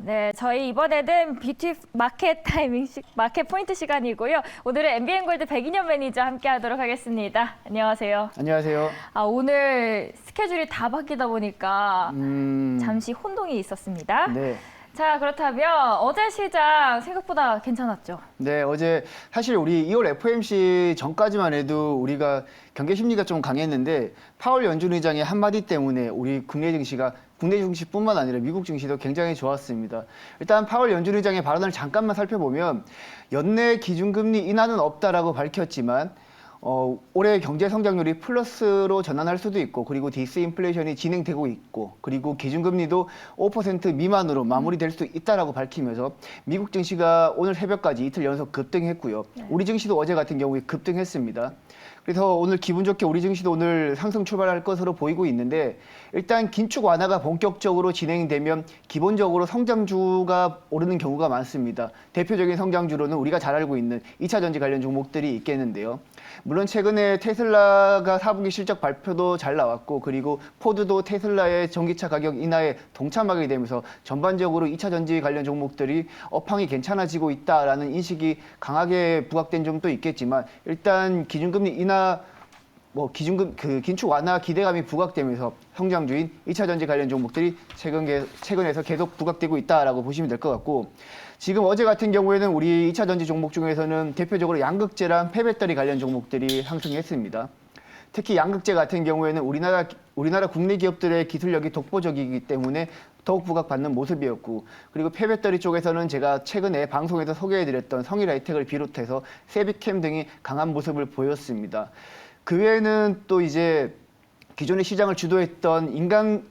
네, 저희 이번에는 뷰티 마켓 마켓 포인트 시간이고요. 오늘은 MBN골드 백인현 매니저 함께 하도록 하겠습니다. 안녕하세요. 안녕하세요. 오늘 스케줄이 다 바뀌다 보니까 잠시 혼동이 있었습니다. 네. 자, 그렇다면 어제 시장 생각보다 괜찮았죠? 네, 어제 사실 우리 2월 FOMC 전까지만 해도 우리가 경계 심리가 좀 강했는데 파월 연준 의장의 한마디 때문에 우리 국내 증시뿐만 아니라 미국 증시도 굉장히 좋았습니다. 일단 파월 연준 의장의 발언을 잠깐만 살펴보면 연내 기준금리 인하는 없다라고 밝혔지만 올해 경제 성장률이 플러스로 전환할 수도 있고, 그리고 디스인플레이션이 진행되고 있고, 그리고 기준금리도 5% 미만으로 마무리될 수 있다라고 밝히면서 미국 증시가 오늘 새벽까지 이틀 연속 급등했고요. 우리 증시도 어제 같은 경우에 급등했습니다. 그래서 오늘 기분 좋게 우리 증시도 오늘 상승 출발할 것으로 보이고 있는데, 일단 긴축 완화가 본격적으로 진행되면 기본적으로 성장주가 오르는 경우가 많습니다. 대표적인 성장주로는 우리가 잘 알고 있는 2차 전지 관련 종목들이 있겠는데요. 물론 최근에 테슬라가 4분기 실적 발표도 잘 나왔고, 그리고 포드도 테슬라의 전기차 가격 인하에 동참하게 되면서 전반적으로 2차 전지 관련 종목들이 업황이 괜찮아지고 있다라는 인식이 강하게 부각된 점도 있겠지만, 일단 기준금리 인하 긴축 완화 기대감이 부각되면서 성장주인 2차 전지 관련 종목들이 최근에서 계속 부각되고 있다라고 보시면 될 것 같고, 지금 어제 같은 경우에는 우리 2차 전지 종목 중에서는 대표적으로 양극재랑 폐배터리 관련 종목들이 상승했습니다. 특히 양극재 같은 경우에는 우리나라 국내 기업들의 기술력이 독보적이기 때문에 더욱 부각받는 모습이었고, 그리고 폐배터리 쪽에서는 제가 최근에 방송에서 소개해드렸던 성일하이텍을 비롯해서 세비캠 등이 강한 모습을 보였습니다. 그 외에는 또 이제 기존의 시장을 주도했던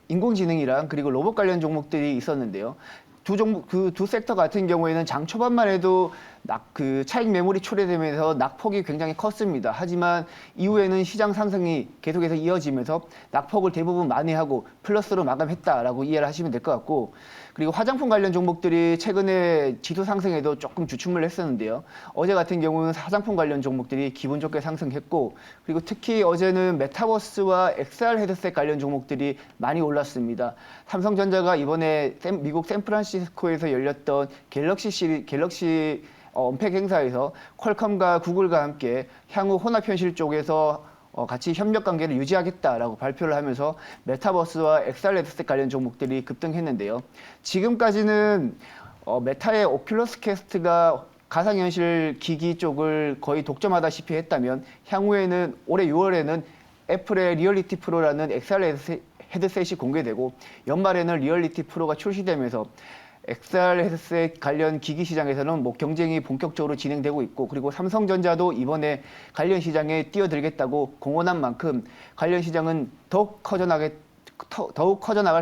인공지능이랑 그리고 로봇 관련 종목들이 있었는데요. 두 섹터 같은 경우에는 장 초반만 해도 차익 매물이 초래되면서 낙폭이 굉장히 컸습니다. 하지만 이후에는 시장 상승이 계속해서 이어지면서 낙폭을 대부분 만회하고 플러스로 마감했다라고 이해를 하시면 될 것 같고, 그리고 화장품 관련 종목들이 최근에 지수 상승에도 조금 주춤을 했었는데요. 어제 같은 경우는 화장품 관련 종목들이 기분 좋게 상승했고, 그리고 특히 어제는 메타버스와 XR 헤드셋 관련 종목들이 많이 올랐습니다. 삼성전자가 이번에 미국 샌프란시스코에서 열렸던 갤럭시 언팩 행사에서 퀄컴과 구글과 함께 향후 혼합현실 쪽에서 같이 협력 관계를 유지하겠다라고 발표를 하면서 메타버스와 XR 헤드셋 관련 종목들이 급등했는데요. 지금까지는 메타의 오큘러스 퀘스트가 가상현실 기기 쪽을 거의 독점하다시피 했다면, 향후에는 올해 6월에는 애플의 리얼리티 프로라는 XR 헤드셋이 공개되고, 연말에는 리얼리티 프로가 출시되면서 XR 헤드셋 관련 기기 시장에서는 경쟁이 본격적으로 진행되고 있고, 그리고 삼성전자도 이번에 관련 시장에 뛰어들겠다고 공언한 만큼 관련 시장은 더욱 커져나갈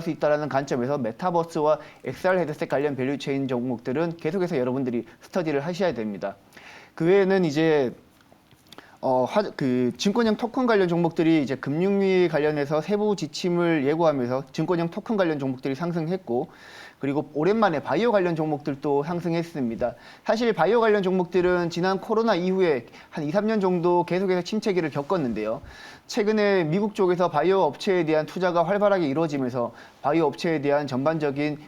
수 있다는 관점에서 메타버스와 XR 헤드셋 관련 밸류체인 종목들은 계속해서 여러분들이 스터디를 하셔야 됩니다. 그 외에는 이제 증권형 토큰 관련 종목들이 이제 금융위 관련해서 세부 지침을 예고하면서 증권형 토큰 관련 종목들이 상승했고, 그리고 오랜만에 바이오 관련 종목들도 상승했습니다. 사실 바이오 관련 종목들은 지난 코로나 이후에 한 2, 3년 정도 계속해서 침체기를 겪었는데요. 최근에 미국 쪽에서 바이오 업체에 대한 투자가 활발하게 이루어지면서 바이오 업체에 대한 전반적인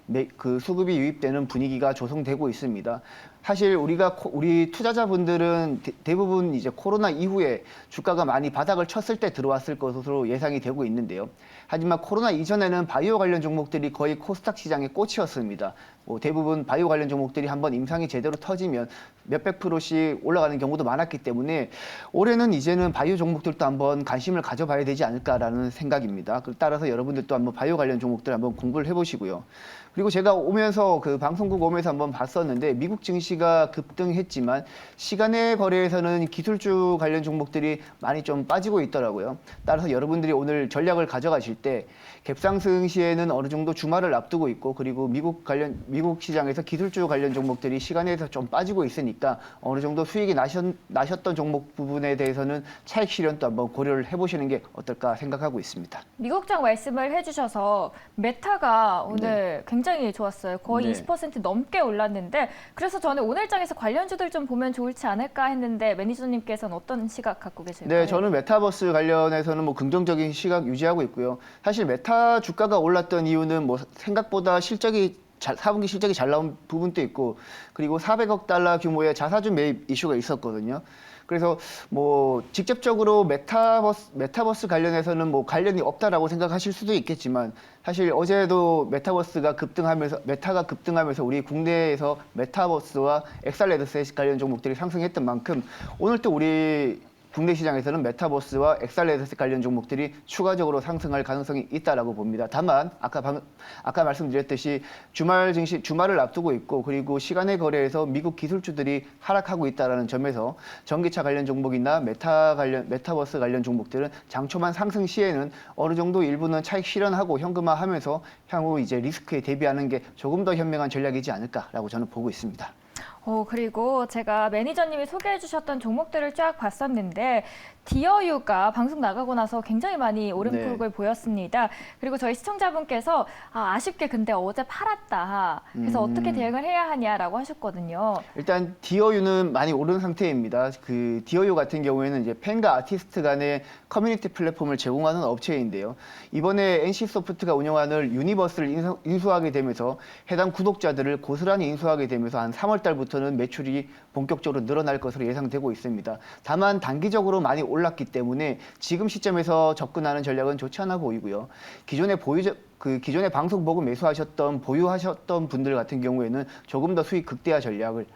수급이 유입되는 분위기가 조성되고 있습니다. 사실 우리 투자자분들은 대부분 이제 코로나 이후에 주가가 많이 바닥을 쳤을 때 들어왔을 것으로 예상이 되고 있는데요. 하지만 코로나 이전에는 바이오 관련 종목들이 거의 코스닥 시장의 꽃이었습니다. 대부분 바이오 관련 종목들이 한번 임상이 제대로 터지면 몇백 프로씩 올라가는 경우도 많았기 때문에 올해는 이제는 바이오 종목들도 한번 관심을 가져봐야 되지 않을까라는 생각입니다. 따라서 여러분들도 한번 바이오 관련 종목들 한번 공부를 해보시고요. 그리고 제가 오면서 방송국 오면서 한번 봤었는데, 미국 증시가 급등했지만 시간의 거래에서는 기술주 관련 종목들이 많이 좀 빠지고 있더라고요. 따라서 여러분들이 오늘 전략을 가져가실 때 갭상승 시에는 어느 정도 주말을 앞두고 있고, 그리고 미국 시장에서 기술주 관련 종목들이 시간에서 좀 빠지고 있으니까 어느 정도 수익이 나셨던 종목 부분에 대해서는 차익 실현도 한번 고려를 해보시는 게 어떨까 생각하고 있습니다. 미국장 말씀을 해주셔서 메타가 오늘 굉장히 좋았어요. 거의 20% 넘게 올랐는데, 그래서 저는 오늘장에서 관련주들 좀 보면 좋을지 않을까 했는데, 매니저님께서는 어떤 시각 갖고 계실까요? 네, 저는 메타버스 관련해서는 긍정적인 시각 유지하고 있고요. 사실 메타 주가가 올랐던 이유는 생각보다 실적이 4분기 실적이 잘 나온 부분도 있고 그리고 400억 달러 규모의 자사주 매입 이슈가 있었거든요. 그래서 뭐 직접적으로 메타버스 관련해서는 뭐 관련이 없다라고 생각하실 수도 있겠지만 사실 어제도 메타가 급등하면서 우리 국내에서 메타버스와 엑살레드스 관련 종목들이 상승했던 만큼 오늘 또 우리 국내 시장에서는 메타버스와 엑살레드스 관련 종목들이 추가적으로 상승할 가능성이 있다라고 봅니다. 다만 아까 말씀드렸듯이 주말을 앞두고 있고 그리고 시간의 거래에서 미국 기술주들이 하락하고 있다라는 점에서 전기차 관련 종목이나 메타버스 관련 종목들은 장초만 상승 시에는 어느 정도 일부는 차익 실현하고 현금화하면서 향후 이제 리스크에 대비하는 게 조금 더 현명한 전략이지 않을까라고 저는 보고 있습니다. 그리고 제가 매니저님이 소개해 주셨던 종목들을 쫙 봤었는데 디어유가 방송 나가고 나서 굉장히 많이 오름폭을 보였습니다. 그리고 저희 시청자분께서 아쉽게 근데 어제 팔았다. 그래서 어떻게 대응을 해야 하냐라고 하셨거든요. 일단 디어유는 많이 오른 상태입니다. 그 디어유 같은 경우에는 이제 팬과 아티스트 간의 커뮤니티 플랫폼을 제공하는 업체인데요. 이번에 NC소프트가 운영하는 유니버스를 인수하게 되면서 해당 구독자들을 고스란히 인수하게 되면서 한 3월 달부터는 매출이 본격적으로 늘어날 것으로 예상되고 있습니다. 다만 단기적으로 많이 올랐기 때문에 지금 시점에서 접근하는 전략은 좋지 않아 보이고요. 기존에 방송 보고 보유하셨던 분들 같은 경우에는 조금 더 수익 극대화 전략이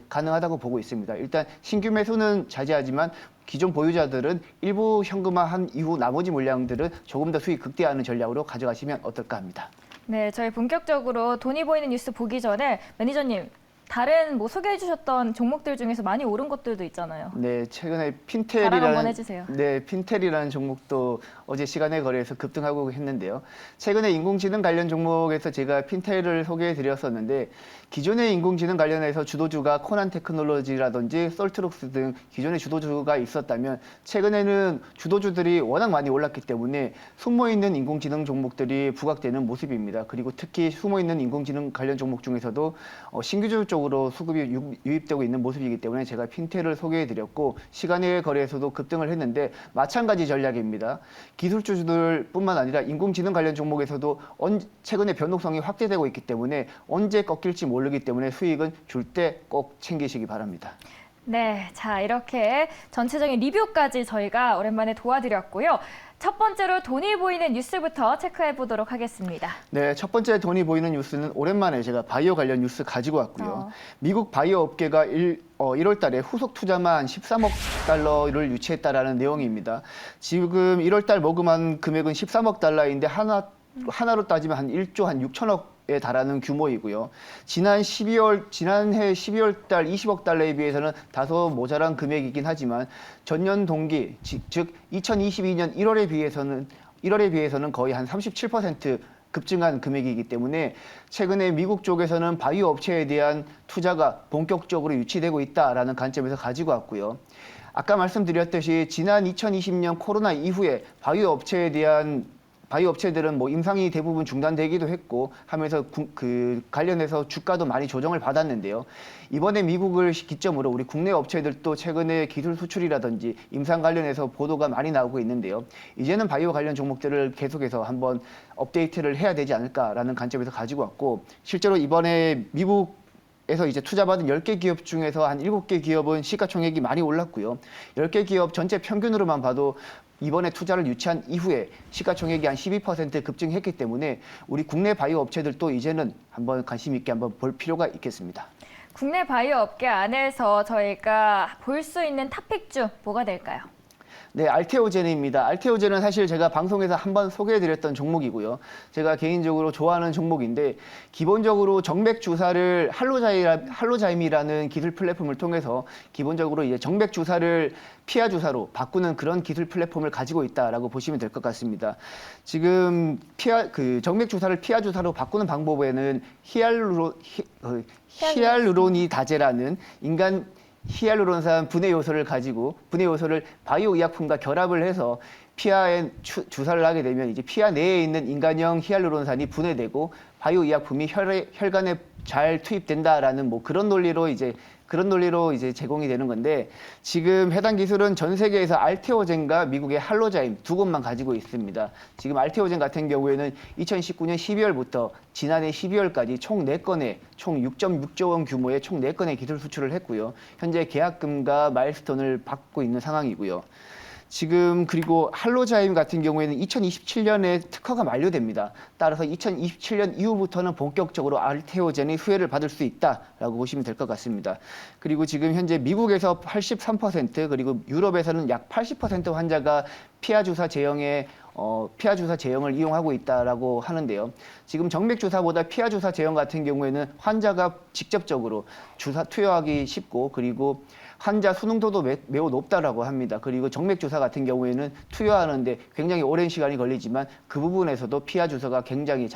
가능하다고 보고 있습니다. 일단 신규 매수는 자제하지만 기존 보유자들은 일부 현금화한 이후 나머지 물량들은 조금 더 수익 극대화하는 전략으로 가져가시면 어떨까 합니다. 네, 저희 본격적으로 돈이 보이는 뉴스 보기 전에 매니저님 다른 뭐 소개해 주셨던 종목들 중에서 많이 오른 것들도 있잖아요. 네, 최근에 자랑 한번 해주세요. 핀텔이라는 종목도 어제 시간의 거래에서 급등하고 했는데요. 최근에 인공지능 관련 종목에서 제가 핀텔을 소개해 드렸었는데 기존의 인공지능 관련해서 주도주가 코난 테크놀로지라든지 솔트록스 등 기존의 주도주가 있었다면 최근에는 주도주들이 워낙 많이 올랐기 때문에 숨어있는 인공지능 종목들이 부각되는 모습입니다. 그리고 특히 숨어있는 인공지능 관련 종목 중에서도 신규주 쪽으로 수급이 유입되고 있는 모습이기 때문에 제가 핀텔을 소개해 드렸고 시간의 거래에서도 급등을 했는데 마찬가지 전략입니다. 기술주들뿐만 아니라 인공지능 관련 종목에서도 최근에 변동성이 확대되고 있기 때문에 언제 꺾일지 모르기 때문에 수익은 줄 때 꼭 챙기시기 바랍니다. 네, 자 이렇게 전체적인 리뷰까지 저희가 오랜만에 도와드렸고요. 첫 번째로 돈이 보이는 뉴스부터 체크해 보도록 하겠습니다. 네, 첫 번째 돈이 보이는 뉴스는 오랜만에 제가 바이오 관련 뉴스 가지고 왔고요. 미국 바이오 업계가 1월 달에 후속 투자만 13억 달러를 유치했다라는 내용입니다. 지금 1월 달 모금한 금액은 13억 달러인데 하나로 따지면 한 1조 한 6천억에 달하는 규모이고요. 지난해 12월 달 20억 달러에 비해서는 다소 모자란 금액이긴 하지만 전년 동기, 즉 2022년 1월에 비해서는 거의 한 37% 급증한 금액이기 때문에 최근에 미국 쪽에서는 바이오 업체에 대한 투자가 본격적으로 유치되고 있다라는 관점에서 가지고 왔고요. 아까 말씀드렸듯이 지난 2020년 코로나 이후에 바이오 업체들은 뭐 임상이 대부분 중단되기도 했고 하면서 관련해서 주가도 많이 조정을 받았는데요. 이번에 미국을 기점으로 우리 국내 업체들도 최근에 기술 수출이라든지 임상 관련해서 보도가 많이 나오고 있는데요. 이제는 바이오 관련 종목들을 계속해서 한번 업데이트를 해야 되지 않을까라는 관점에서 가지고 왔고 실제로 이번에 미국에서 이제 투자받은 10개 기업 중에서 한 7개 기업은 시가총액이 많이 올랐고요. 10개 기업 전체 평균으로만 봐도 이번에 투자를 유치한 이후에 시가총액이 한 12% 급증했기 때문에 우리 국내 바이오 업체들도 이제는 한번 관심 있게 한번 볼 필요가 있겠습니다. 국내 바이오 업계 안에서 저희가 볼 수 있는 탑픽주 뭐가 될까요? 네, 알테오젠입니다. 알테오젠은 사실 제가 방송에서 한번 소개해드렸던 종목이고요. 제가 개인적으로 좋아하는 종목인데 기본적으로 정맥 주사를 할로자임이라는 기술 플랫폼을 통해서 기본적으로 이제 정맥 주사를 피하 주사로 바꾸는 그런 기술 플랫폼을 가지고 있다라고 보시면 될 것 같습니다. 지금 정맥 주사를 피하 주사로 바꾸는 방법에는 히알루로니다제라는 인간 히알루론산 분해 요소를 가지고 분해 요소를 바이오 의약품과 결합을 해서 피하에 주사를 하게 되면 이제 피하 내에 있는 인간형 히알루론산이 분해되고 바이오 의약품이 혈관에 잘 투입된다라는 뭐 그런 논리로 이제 제공이 되는 건데, 지금 해당 기술은 전 세계에서 알테오젠과 미국의 할로자임 두 곳만 가지고 있습니다. 지금 알테오젠 같은 경우에는 2019년 12월부터 지난해 12월까지 총 4건의 총 6.6조 원 규모의 총 4건의 기술 수출을 했고요. 현재 계약금과 마일스톤을 받고 있는 상황이고요. 지금 그리고 할로자임 같은 경우에는 2027년에 특허가 만료됩니다. 따라서 2027년 이후부터는 본격적으로 알테오젠의 수혜를 받을 수 있다라고 보시면 될 것 같습니다. 그리고 지금 현재 미국에서 83% 그리고 유럽에서는 약 80% 환자가 피하 주사 제형을 이용하고 있다라고 하는데요. 지금 정맥 주사보다 피하 주사 제형 같은 경우에는 환자가 직접적으로 주사 투여하기 쉽고, 그리고 환자 수능도도 매우 높다라고 합니다. 그리고 정맥 주사 같은 경우에는 투여하는데 굉장히 오랜 시간이 걸리지만 그 부분에서도 피하 주사가 굉장히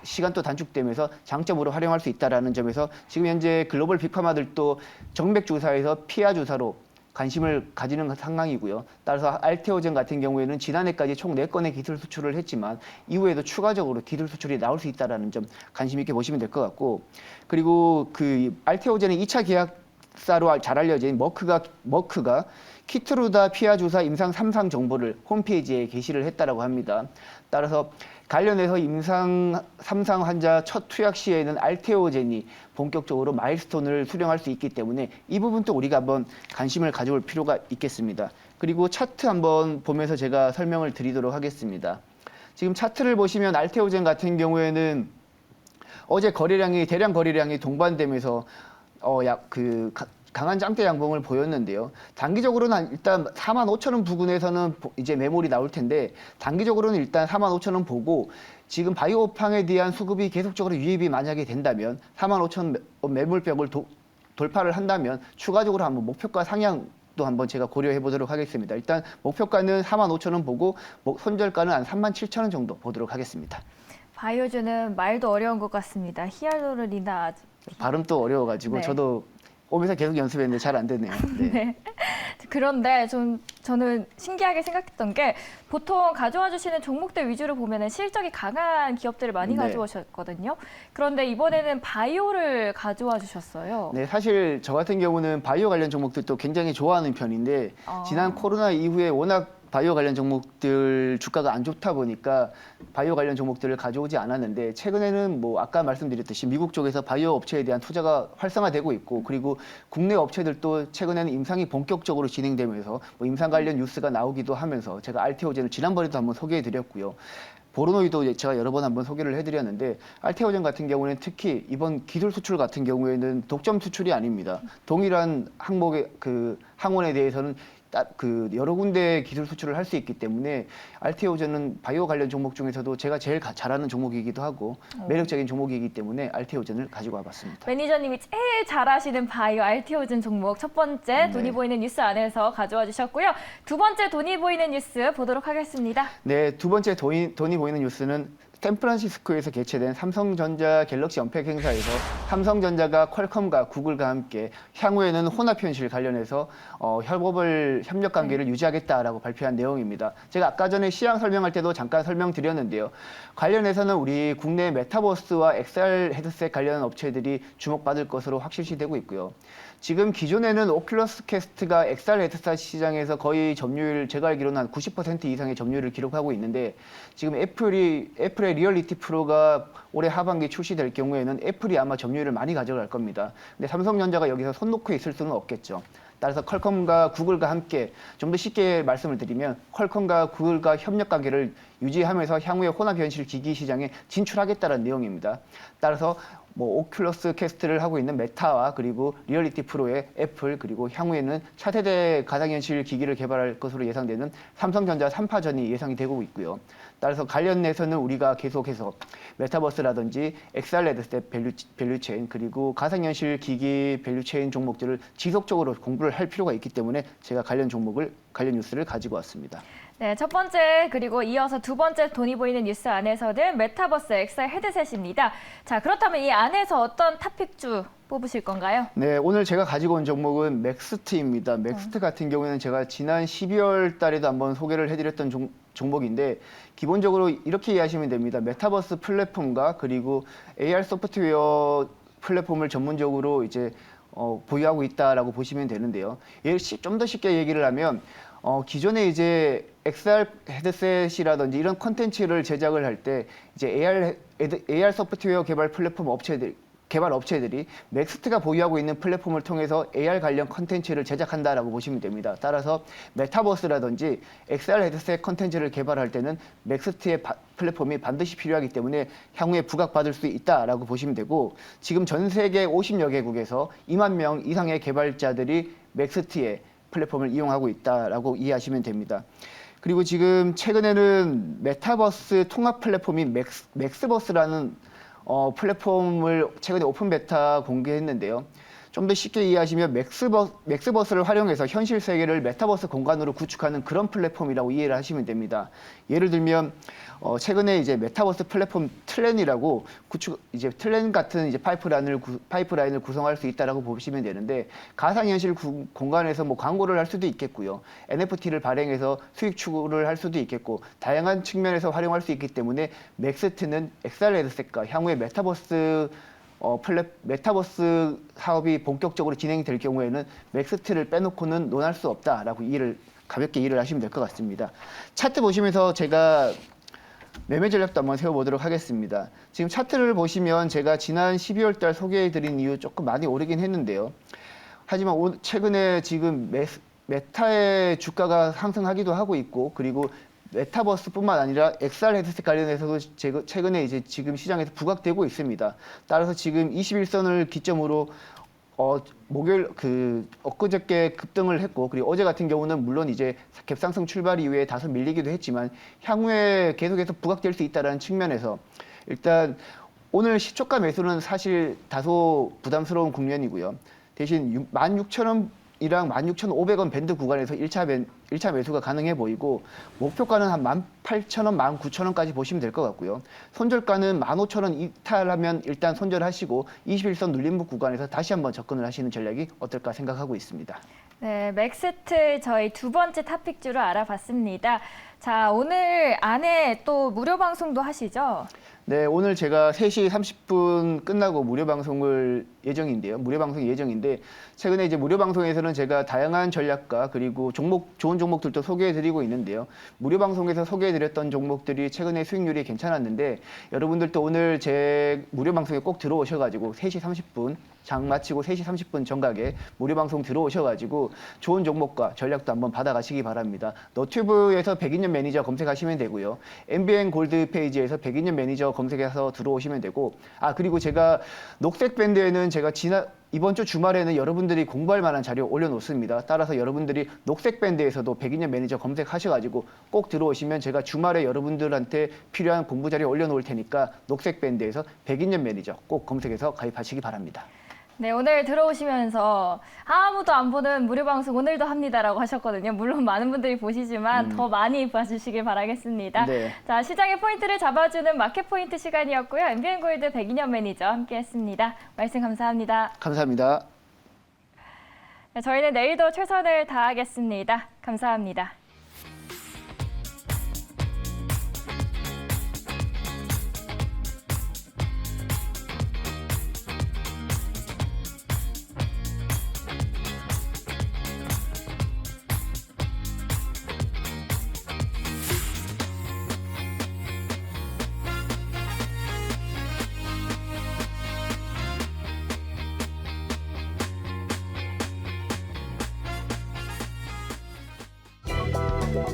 시간도 단축되면서 장점으로 활용할 수 있다라는 점에서 지금 현재 글로벌 빅파마들도 정맥 주사에서 피하 주사로 관심을 가지는 상황이고요. 따라서 알테오젠 같은 경우에는 지난해까지 총 4건의 기술 수출을 했지만 이후에도 추가적으로 기술 수출이 나올 수 있다는 점 관심 있게 보시면 될 것 같고, 그리고 그 알테오젠의 2차 계약사로 잘 알려진 머크가 키트루다 피하 주사 임상 3상 정보를 홈페이지에 게시를 했다라고 합니다. 따라서 관련해서 임상 3상 환자 첫 투약 시에는 알테오젠이 본격적으로 마일스톤을 수령할 수 있기 때문에 이 부분도 우리가 한번 관심을 가져올 필요가 있겠습니다. 그리고 차트 한번 보면서 제가 설명을 드리도록 하겠습니다. 지금 차트를 보시면 알테오젠 같은 경우에는 어제 대량 거래량이 동반되면서 강한 짱대 양봉을 보였는데요. 단기적으로는 일단 45,000원 부근에서는 이제 매물이 나올 텐데, 단기적으로는 일단 45,000원 보고, 지금 바이오팡에 대한 수급이 계속적으로 유입이 만약에 된다면 45,000원 매물벽을 돌파를 한다면 추가적으로 한번 목표가 상향도 한번 제가 고려해 보도록 하겠습니다. 일단 목표가는 45,000원 보고 손절가는 한 37,000원 정도 보도록 하겠습니다. 바이오주는 말도 어려운 것 같습니다. 히알루론이나 발음도 어려워가지고 네. 저도 오면서 계속 연습했는데 잘 안 되네요. 네. 네. 그런데 저는 신기하게 생각했던 게, 보통 가져와 주시는 종목들 위주로 보면은 실적이 강한 기업들을 많이 네. 가져오셨거든요. 그런데 이번에는 바이오를 가져와 주셨어요. 네, 사실 저 같은 경우는 바이오 관련 종목들도 굉장히 좋아하는 편인데, 지난 코로나 이후에 워낙 바이오 관련 종목들 주가가 안 좋다 보니까 바이오 관련 종목들을 가져오지 않았는데, 최근에는 뭐 아까 말씀드렸듯이 미국 쪽에서 바이오 업체에 대한 투자가 활성화되고 있고, 그리고 국내 업체들도 최근에는 임상이 본격적으로 진행되면서 뭐 임상 관련 뉴스가 나오기도 하면서 제가 알테오젠을 지난번에도 한번 소개해 드렸고요. 보로노이도 제가 여러 번 한번 소개를 해드렸는데, 알테오젠 같은 경우는 특히 이번 기술 수출 같은 경우에는 독점 수출이 아닙니다. 동일한 항목의 그 항원에 대해서는 여러 군데 기술 수출을 할 수 있기 때문에 알테오젠은 바이오 관련 종목 중에서도 제가 제일 잘하는 종목이기도 하고 매력적인 종목이기 때문에 알테오젠을 가지고 와봤습니다. 매니저님이 제일 잘하시는 바이오 알테오젠 종목 첫 번째 돈이 보이는 뉴스 안에서 가져와 주셨고요. 두 번째 돈이 보이는 뉴스 보도록 하겠습니다. 네, 두 번째 돈이 보이는 뉴스는 샌프란시스코에서 개최된 삼성전자 갤럭시 언팩 행사에서 삼성전자가 퀄컴과 구글과 함께 향후에는 혼합 현실 관련해서 협력 관계를 유지하겠다라고 발표한 내용입니다. 제가 아까 전에 시황 설명할 때도 잠깐 설명드렸는데요. 관련해서는 우리 국내 메타버스와 XR 헤드셋 관련 업체들이 주목받을 것으로 확실시되고 있고요. 지금 기존에는 오큘러스 퀘스트가 XR 헤드셋 시장에서 거의 점유율, 제가 알기로는 한 90% 이상의 점유율을 기록하고 있는데, 지금 애플의 리얼리티 프로가 올해 하반기 출시될 경우에는 애플이 아마 점유율을 많이 가져갈 겁니다. 근데 삼성전자가 여기서 손 놓고 있을 수는 없겠죠. 따라서 퀄컴과 구글과 함께, 좀 더 쉽게 말씀을 드리면 퀄컴과 구글과 협력 관계를 유지하면서 향후에 혼합 현실 기기 시장에 진출하겠다는 내용입니다. 따라서 뭐 오큘러스 퀘스트를 하고 있는 메타와 그리고 리얼리티 프로의 애플, 그리고 향후에는 차세대 가상현실 기기를 개발할 것으로 예상되는 삼성전자 3파전이 예상이 되고 있고요. 따라서 관련해서는 우리가 계속해서 메타버스라든지 XR 헤드셋 밸류체인, 그리고 가상현실 기기 밸류체인 종목들을 지속적으로 공부를 할 필요가 있기 때문에 제가 관련 뉴스를 가지고 왔습니다. 네, 첫 번째 그리고 이어서 두 번째 돈이 보이는 뉴스 안에서는 메타버스 XR 헤드셋입니다. 자, 그렇다면 이 안에서 어떤 탑픽주 뽑으실 건가요? 네, 오늘 제가 가지고 온 종목은 맥스트입니다. 맥스트 같은 경우에는 제가 지난 12월 달에도 한번 소개를 해드렸던 종목인데 기본적으로 이렇게 이해하시면 됩니다. 메타버스 플랫폼과 그리고 AR 소프트웨어 플랫폼을 전문적으로 이제 보유하고 있다라고 보시면 되는데요. 좀 더 쉽게 얘기를 하면 기존에 이제 XR 헤드셋이라든지 이런 컨텐츠를 제작을 할 때 이제 AR 소프트웨어 개발 플랫폼 개발 업체들이 맥스트가 보유하고 있는 플랫폼을 통해서 AR 관련 컨텐츠를 제작한다라고 보시면 됩니다. 따라서 메타버스라든지 XR 헤드셋 컨텐츠를 개발할 때는 맥스트의 플랫폼이 반드시 필요하기 때문에 향후에 부각받을 수 있다라고 보시면 되고 지금 전 세계 50여 개국에서 2만 명 이상의 개발자들이 맥스트의 플랫폼을 이용하고 있다라고 이해하시면 됩니다. 그리고 지금 최근에는 메타버스 통합 플랫폼인 맥스버스라는 플랫폼을 최근에 오픈 베타 공개했는데요. 좀 더 쉽게 이해하시면 맥스버스를 활용해서 현실 세계를 메타버스 공간으로 구축하는 그런 플랫폼이라고 이해를 하시면 됩니다. 예를 들면 최근에 이제 메타버스 플랫폼 틀렌이라고 이제 틀렌 같은 이제 파이프라인을 구성할 수 있다라고 보시면 되는데 가상현실 공간에서 뭐 광고를 할 수도 있겠고요. NFT를 발행해서 수익 추구를 할 수도 있겠고 다양한 측면에서 활용할 수 있기 때문에 맥스트는 XR 헤드셋과 향후에 메타버스 사업이 본격적으로 진행이 될 경우에는 맥스트를 빼놓고는 논할 수 없다라고 가볍게 이해를 하시면 될 것 같습니다. 차트 보시면서 제가 매매 전략도 한번 세워보도록 하겠습니다. 지금 차트를 보시면 제가 지난 12월 달 소개해드린 이후 조금 많이 오르긴 했는데요. 하지만 최근에 지금 메타의 주가가 상승하기도 하고 있고 그리고 메타버스뿐만 아니라 XR 헤드셋 관련해서도 최근에 이제 지금 시장에서 부각되고 있습니다. 따라서 지금 21선을 기점으로 엊그저께 급등을 했고 그리고 어제 같은 경우는 물론 이제 갭상승 출발 이후에 다소 밀리기도 했지만 향후에 계속해서 부각될 수 있다는 측면에서 일단 오늘 시초가 매수는 사실 다소 부담스러운 국면이고요. 대신 16,000원 이랑 16,500원 밴드 구간에서 1차 매수가 가능해 보이고 목표가는 한 18,000원, 19,000원까지 보시면 될 것 같고요. 손절가는 15,000원 이탈하면 일단 손절하시고 21선 눌림목 구간에서 다시 한번 접근을 하시는 전략이 어떨까 생각하고 있습니다. 네, 맥스트 저희 두 번째 탑픽주로 알아봤습니다. 자, 오늘 안에 또 무료 방송도 하시죠? 네, 오늘 제가 3시 30분 끝나고 무료 방송을 무료 방송 예정인데 최근에 이제 무료 방송에서는 제가 다양한 전략과 그리고 좋은 종목들도 소개해드리고 있는데요. 무료 방송에서 소개해드렸던 종목들이 최근에 수익률이 괜찮았는데 여러분들도 오늘 제 무료 방송에 꼭 들어오셔가지고 3시 30분 장 마치고 3시 30분 정각에 무료 방송 들어오셔가지고 좋은 종목과 전략도 한번 받아가시기 바랍니다. 너튜브에서 100인년 매니저 검색하시면 되고요. MBN 골드 페이지에서 100인년 매니저 검색해서 들어오시면 되고 그리고 제가 녹색 밴드에는 제가 이번 주 주말에는 여러분들이 공부할 만한 자료 올려놓습니다. 따라서 여러분들이 녹색 밴드에서도 100인년 매니저 검색하셔가지고 꼭 들어오시면 제가 주말에 여러분들한테 필요한 공부 자료 올려놓을 테니까 녹색 밴드에서 100인년 매니저 꼭 검색해서 가입하시기 바랍니다. 네, 오늘 들어오시면서 아무도 안 보는 무료 방송 오늘도 합니다라고 하셨거든요. 물론 많은 분들이 보시지만 더 많이 봐주시길 바라겠습니다. 네. 자, 시장의 포인트를 잡아주는 마켓 포인트 시간이었고요. MBN 골드 102년 매니저 함께했습니다. 말씀 감사합니다. 감사합니다. 네, 저희는 내일도 최선을 다하겠습니다. 감사합니다.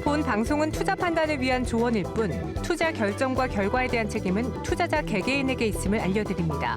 본 방송은 투자 판단을 위한 조언일 뿐 투자 결정과 결과에 대한 책임은 투자자 개개인에게 있음을 알려드립니다.